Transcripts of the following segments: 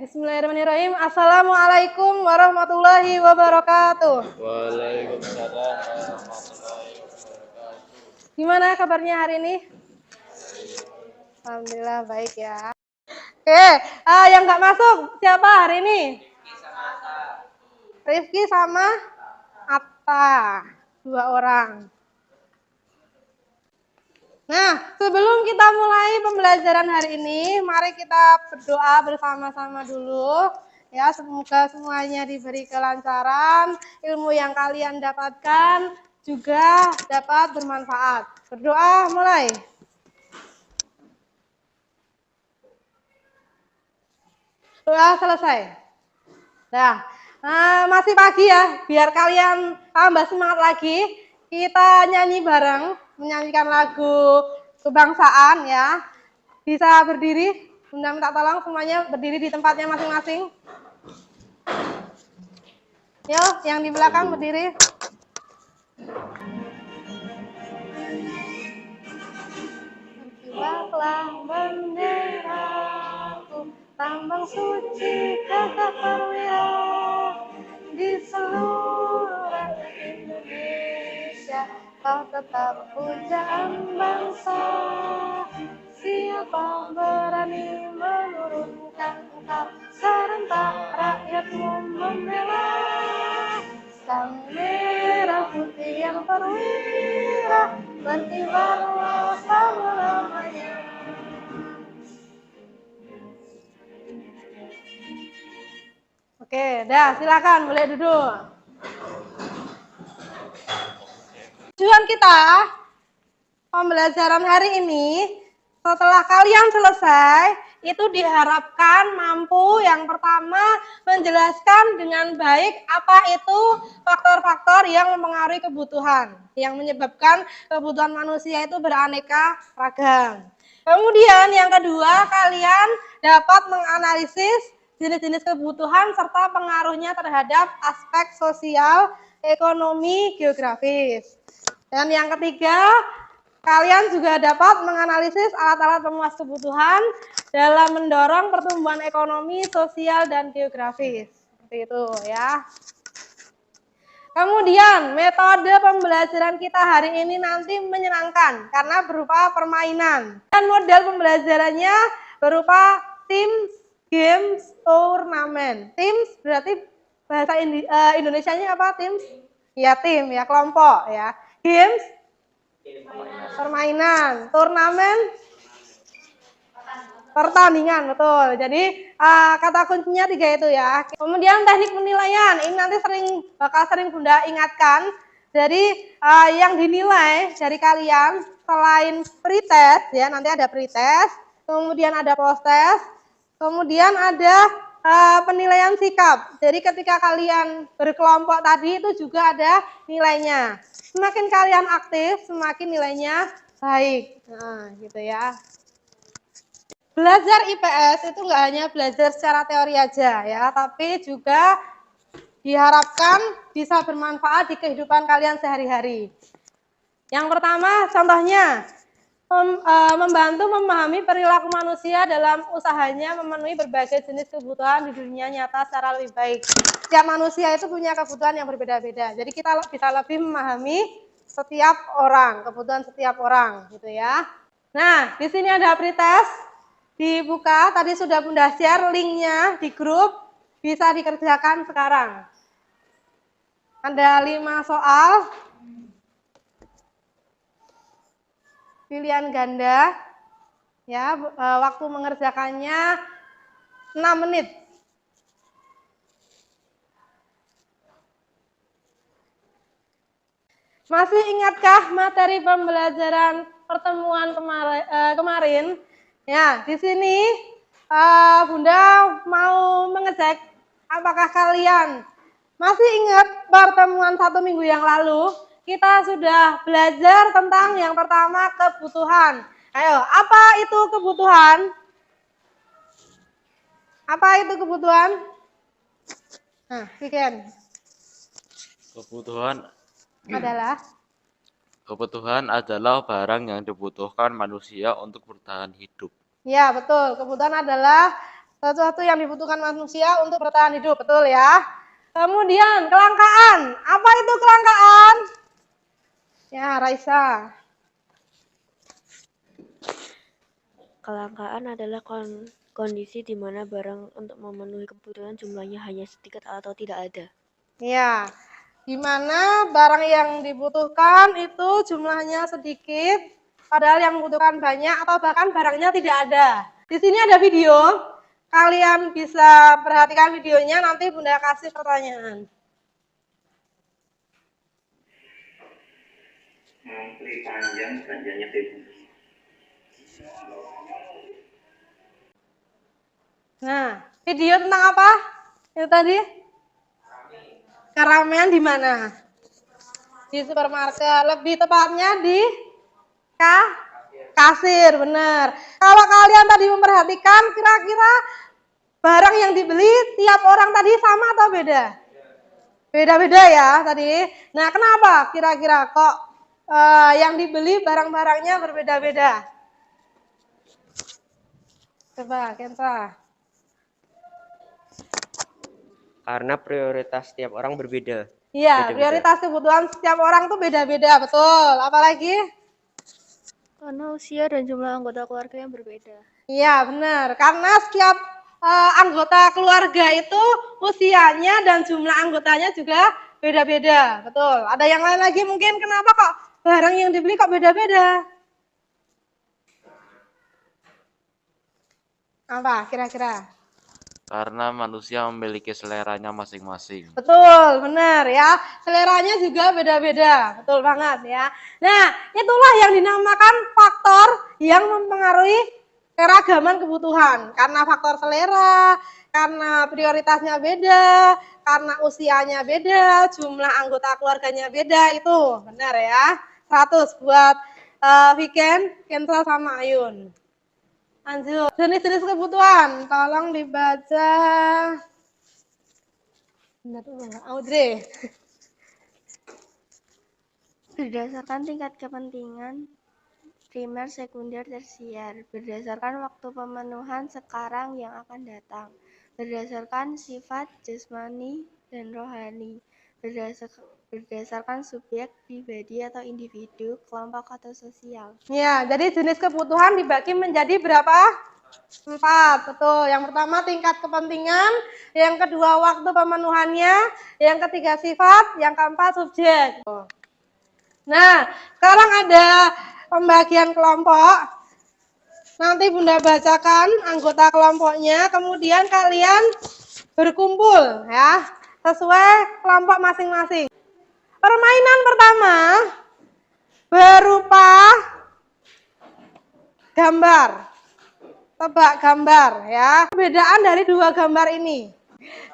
Bismillahirrahmanirrahim. Assalamualaikum warahmatullahi wabarakatuh. Waalaikumsalam warahmatullahi wabarakatuh. Gimana kabarnya hari ini? Alhamdulillah baik ya. Oke, yang nggak masuk siapa hari ini? Rifki sama Atta, 2 orang. Nah, sebelum kita mulai pembelajaran hari ini, mari kita berdoa bersama-sama dulu. Ya, semoga semuanya diberi kelancaran, ilmu yang kalian dapatkan juga dapat bermanfaat. Berdoa mulai. Doa selesai. Nah, masih pagi ya, biar kalian tambah semangat lagi. Kita nyanyi bareng, menyanyikan lagu kebangsaan ya. Bisa berdiri, Bunda minta tolong semuanya berdiri di tempatnya masing-masing. Yuk, yang di belakang berdiri. Berkibarlah benderaku, tambang suci gagah perwira di seluruh Indonesia. Kau tetap pujaan bangsa, siapa berani menurunkan engkau, serentak rakyatmu membela sang merah putih yang perwira, berkibarlah selama-lamanya. Oke, dah silakan boleh duduk. Tujuan kita pembelajaran hari ini, setelah kalian selesai, itu diharapkan mampu yang pertama menjelaskan dengan baik apa itu faktor-faktor yang mempengaruhi kebutuhan, yang menyebabkan kebutuhan manusia itu beraneka ragam. Kemudian yang kedua, kalian dapat menganalisis jenis-jenis kebutuhan serta pengaruhnya terhadap aspek sosial, ekonomi, geografis. Dan yang ketiga, kalian juga dapat menganalisis alat-alat pemuas kebutuhan dalam mendorong pertumbuhan ekonomi, sosial, dan geografis. Seperti itu ya. Kemudian metode pembelajaran kita hari ini nanti menyenangkan karena berupa permainan. Dan model pembelajarannya berupa Teams, Games, Turnamen. Teams berarti bahasa Indonesianya apa? Teams? Ya tim, ya kelompok ya. Games, permainan. Turnamen, pertandingan, betul. Jadi kata kuncinya 3 itu ya. Kemudian teknik penilaian, ini nanti bakal sering Bunda ingatkan. Jadi yang dinilai dari kalian selain pretest ya, nanti ada pretest, kemudian ada post-test, kemudian ada penilaian sikap. Jadi ketika kalian berkelompok tadi itu juga ada nilainya. Semakin kalian aktif, semakin nilainya baik. Nah, gitu ya. Belajar IPS itu nggak hanya belajar secara teori aja ya, tapi juga diharapkan bisa bermanfaat di kehidupan kalian sehari-hari. Yang pertama, contohnya membantu memahami perilaku manusia dalam usahanya memenuhi berbagai jenis kebutuhan di dunia nyata secara lebih baik. Setiap manusia itu punya kebutuhan yang berbeda-beda. Jadi kita bisa lebih memahami setiap orang, kebutuhan setiap orang, gitu ya. Nah, di sini ada pretest, dibuka. Tadi sudah Bunda share linknya di grup, bisa dikerjakan sekarang. Ada 5 soal. Pilihan ganda, ya, waktu mengerjakannya 6 menit. Masih ingatkah materi pembelajaran pertemuan kemarin? Ya, di sini Bunda mau mengecek apakah kalian masih ingat pertemuan 1 minggu yang lalu? Kita sudah belajar tentang yang pertama kebutuhan. Ayo, apa itu kebutuhan? Apa itu kebutuhan? Nah, Viken. Kebutuhan adalah barang yang dibutuhkan manusia untuk bertahan hidup. Ya, betul. Kebutuhan adalah Sesuatu yang dibutuhkan manusia untuk bertahan hidup, betul ya. Kemudian kelangkaan. Apa itu kelangkaan? Ya, Raisa. Kelangkaan adalah kondisi di mana barang untuk memenuhi kebutuhan jumlahnya hanya sedikit atau tidak ada. Ya, di mana barang yang dibutuhkan itu jumlahnya sedikit, padahal yang membutuhkan banyak atau bahkan barangnya tidak ada. Di sini ada video, kalian bisa perhatikan videonya, nanti Bunda kasih pertanyaan. Mantri panjang belanjanya bebas. Nah, video tentang apa? Itu tadi? Keramaian di mana? Di supermarket, lebih tepatnya di kasir, benar. Kalau kalian tadi memperhatikan, kira-kira barang yang dibeli tiap orang tadi sama atau beda? Beda-beda ya tadi. Nah, kenapa kira-kira kok yang dibeli barang-barangnya berbeda-beda? Coba, Kensa. Karena prioritas setiap orang berbeda. Iya, Beda-beda. prioritas kebutuhan setiap orang tuh beda-beda, betul. Apalagi? Karena usia dan jumlah anggota keluarga yang berbeda. Iya, benar. Karena setiap anggota keluarga itu usianya dan jumlah anggotanya juga beda-beda, betul. Ada yang lain lagi mungkin kenapa kok barang yang dibeli kok beda-beda? Apa kira-kira? Karena manusia memiliki seleranya masing-masing. Betul, benar ya. Seleranya juga beda-beda, betul banget ya. Nah, itulah yang dinamakan faktor yang mempengaruhi keragaman kebutuhan. Karena faktor selera, karena prioritasnya beda, karena usianya beda, jumlah anggota keluarganya beda, itu benar ya. 100 buat Viken, Kensa sama Ayun. Lanjut, jenis-jenis kebutuhan, tolong dibaca. Audrey. Berdasarkan tingkat kepentingan primer, sekunder, tersier, berdasarkan waktu pemenuhan sekarang yang akan datang, berdasarkan sifat jasmani dan rohani, berdasarkan subjek, pribadi atau individu, kelompok atau sosial. Ya, jadi jenis kebutuhan dibagi menjadi berapa? 4, betul. Yang pertama tingkat kepentingan, yang kedua waktu pemenuhannya, yang ketiga sifat, yang keempat subjek. Nah, sekarang ada pembagian kelompok. Nanti Bunda bacakan anggota kelompoknya, kemudian kalian berkumpul ya, sesuai kelompok masing-masing. Permainan pertama berupa gambar. Tebak gambar ya. Perbedaan dari dua gambar ini.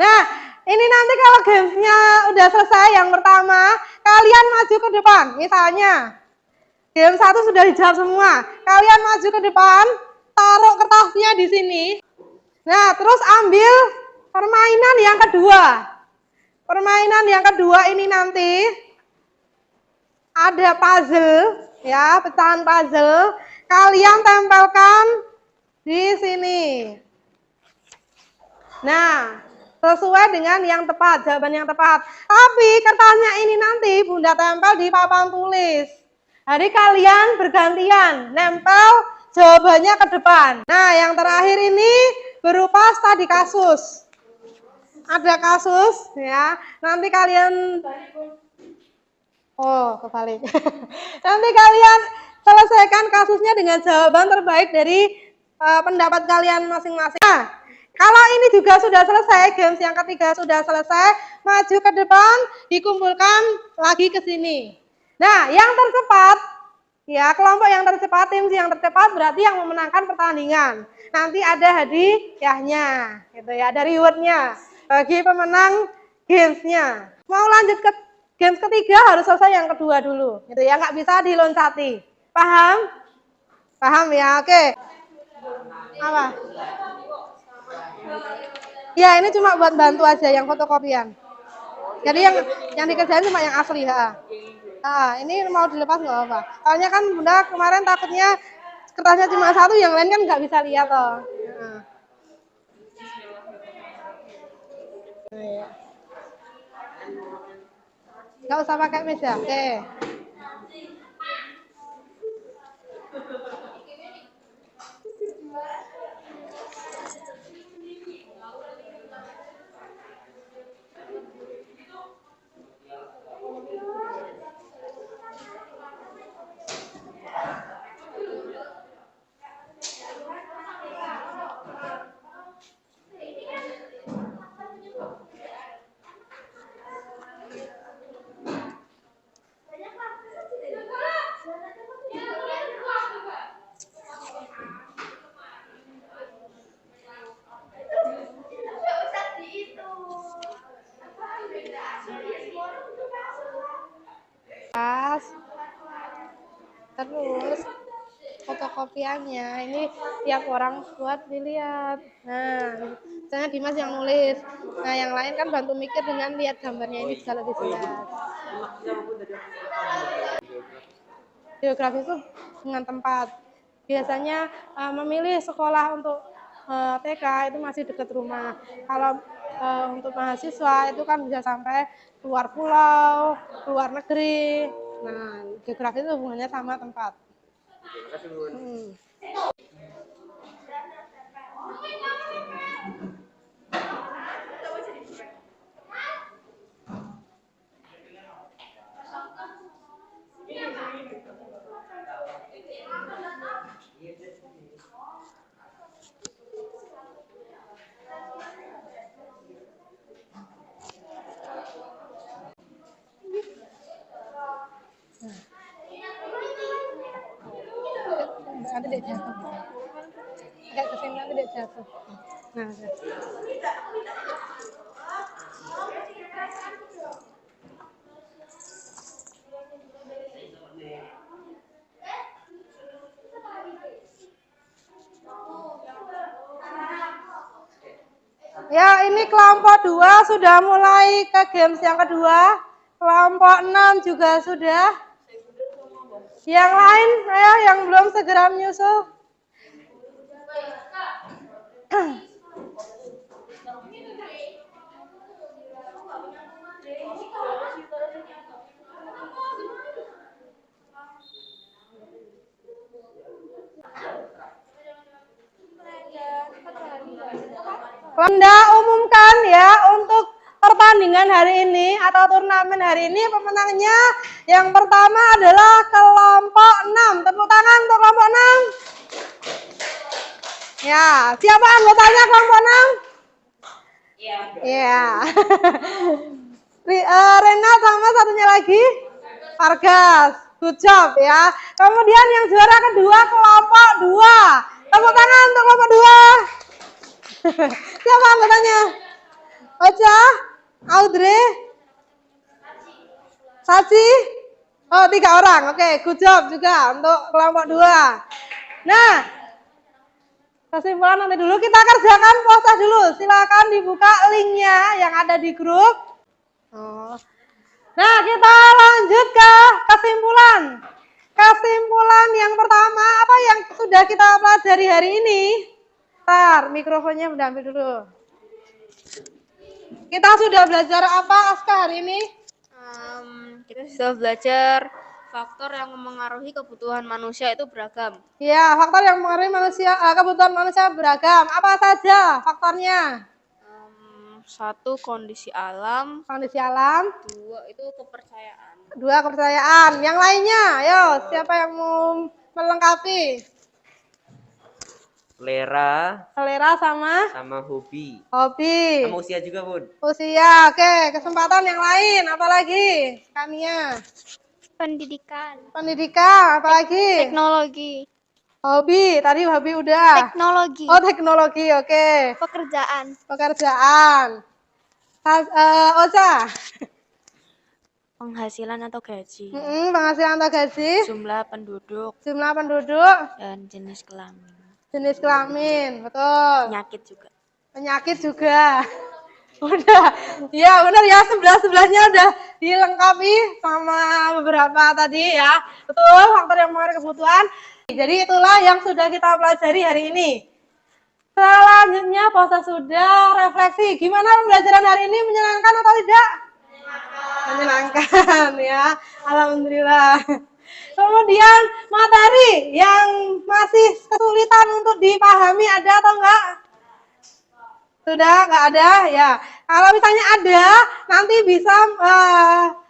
Nah, ini nanti kalau gamesnya udah selesai yang pertama, kalian maju ke depan. Misalnya, game 1 sudah dijawab semua. Kalian maju ke depan, taruh kertasnya di sini. Nah, terus ambil permainan yang kedua. Permainan yang kedua ini nanti ada puzzle, ya, pecahan puzzle. Kalian tempelkan di sini. Nah, sesuai dengan yang tepat, jawaban yang tepat. Tapi kertasnya ini nanti Bunda tempel di papan tulis. Jadi kalian bergantian nempel jawabannya ke depan. Nah, yang terakhir ini berupa studi kasus. Ada kasus ya. Nanti kalian kebalik. Nanti kalian selesaikan kasusnya dengan jawaban terbaik dari pendapat kalian masing-masing. Nah, kalau ini juga sudah selesai, games yang ketiga sudah selesai, maju ke depan, dikumpulkan lagi ke sini. Nah, yang tercepat, ya kelompok yang tercepat, tim yang tercepat berarti yang memenangkan pertandingan. Nanti ada hadiahnya, gitu ya, ada rewardnya bagi pemenang gamesnya. Mau lanjut ke games ketiga harus selesai yang kedua dulu, gitu ya, nggak bisa diloncati. Paham? Paham ya, oke. Apa? Ya, ini cuma buat bantu aja yang fotokopian. Jadi yang dikerjain cuma yang asli ya. Nah, ini mau dilepas nggak apa? Soalnya kan Bunda kemarin takutnya kertasnya cuma satu, yang lain kan nggak bisa lihat toh. Nah. Nggak usah pakai meja. Oke. Terus fotokopiannya ini tiap orang buat dilihat. Nah, misalnya Dimas yang nulis. Nah, yang lain kan bantu mikir dengan lihat gambarnya ini bisa lebih jelas. Geografi itu dengan tempat. Biasanya memilih sekolah untuk TK itu masih dekat rumah. Kalau untuk mahasiswa itu kan bisa sampai keluar pulau, luar negeri. Nah, geografi itu hubungannya sama tempat. Nanti dia jatuh. Agak kesini nanti dia jatuh. Nah, ya, ini kelompok 2 sudah mulai ke games yang kedua. Kelompok 6 juga sudah. Yang lain, ayo yang belum segera menyusul. Anda umumkan ya untuk pertandingan hari ini atau turnamen hari ini pemenangnya yang pertama adalah kelompok 6. Tepuk tangan untuk kelompok 6. Ya, siapa anggotanya kelompok 6? Iya. Rena sama satunya lagi Argas. Good job ya. Kemudian yang juara kedua kelompok 2. Tepuk tangan untuk kelompok 2. Siapa anggotanya? Ocha, Audrey, Sachi. Oh, 3 orang. Oke, good job juga untuk kelompok 2. Nah, kesimpulan nanti dulu kita kerjakan puasa dulu. Silakan dibuka linknya yang ada di grup. Nah, kita lanjut ke kesimpulan. Kesimpulan yang pertama, apa yang sudah kita pelajari hari ini? Bentar, mikrofonnya udah ambil dulu. Kita sudah belajar apa, Aska, hari ini? Kita sudah belajar faktor yang memengaruhi kebutuhan manusia itu beragam. Ya, faktor yang mempengaruhi manusia, kebutuhan manusia beragam. Apa saja faktornya? 1 kondisi alam, Kondisi alam. 2 itu kepercayaan. 2 kepercayaan. Yang lainnya, ayo, siapa yang mau melengkapi? Selera sama hobi. hobi. Sama usia juga, Bun. Usia, oke. Kesempatan yang lain, apalagi? Kania. Pendidikan, Pendidikan, apalagi? teknologi, Hobi, tadi hobi udah. teknologi, Oh, teknologi, oke. pekerjaan, Pekerjaan. Ocha. Penghasilan atau gaji, Penghasilan atau gaji. jumlah penduduk, Jumlah penduduk. dan jenis kelamin. Jenis kelamin, betul. Penyakit juga. Penyakit juga. Udah, ya benar ya, sebelah-sebelahnya udah dilengkapi sama beberapa tadi ya. Betul, faktor yang mempengaruhi kebutuhan. Jadi itulah yang sudah kita pelajari hari ini. Selanjutnya puasa sudah, refleksi. Gimana pembelajaran hari ini, menyenangkan atau tidak? Menyenangkan ya. Alhamdulillah. Kemudian materi yang masih kesulitan untuk dipahami ada atau enggak? Sudah enggak ada ya. Kalau misalnya ada, nanti bisa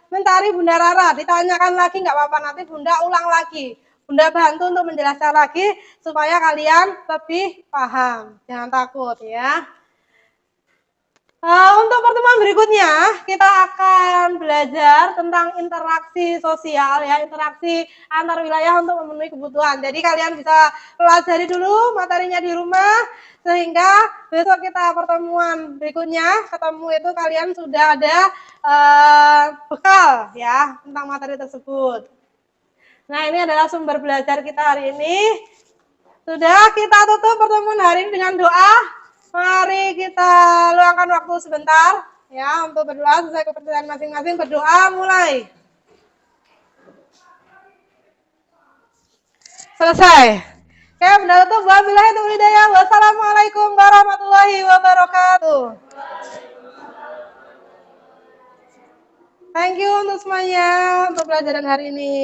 mencari Bunda Rara, ditanyakan lagi enggak apa-apa, nanti Bunda ulang lagi. Bunda bantu untuk menjelaskan lagi supaya kalian lebih paham. Jangan takut ya. Untuk pertemuan berikutnya, kita akan belajar tentang interaksi sosial, ya, interaksi antar wilayah untuk memenuhi kebutuhan. Jadi kalian bisa pelajari dulu materinya di rumah, sehingga besok kita pertemuan berikutnya, ketemu itu kalian sudah ada bekal ya tentang materi tersebut. Nah, ini adalah sumber belajar kita hari ini. Sudah, kita tutup pertemuan hari ini dengan doa. Mari kita luangkan waktu sebentar ya untuk berdoa sesuai kepercayaan masing-masing. Berdoa mulai. Selesai. Oke, Bunda tutup. Wabillahi taufiq hidayah. Wassalamualaikum warahmatullahi wabarakatuh. Thank you untuk semuanya untuk pelajaran hari ini.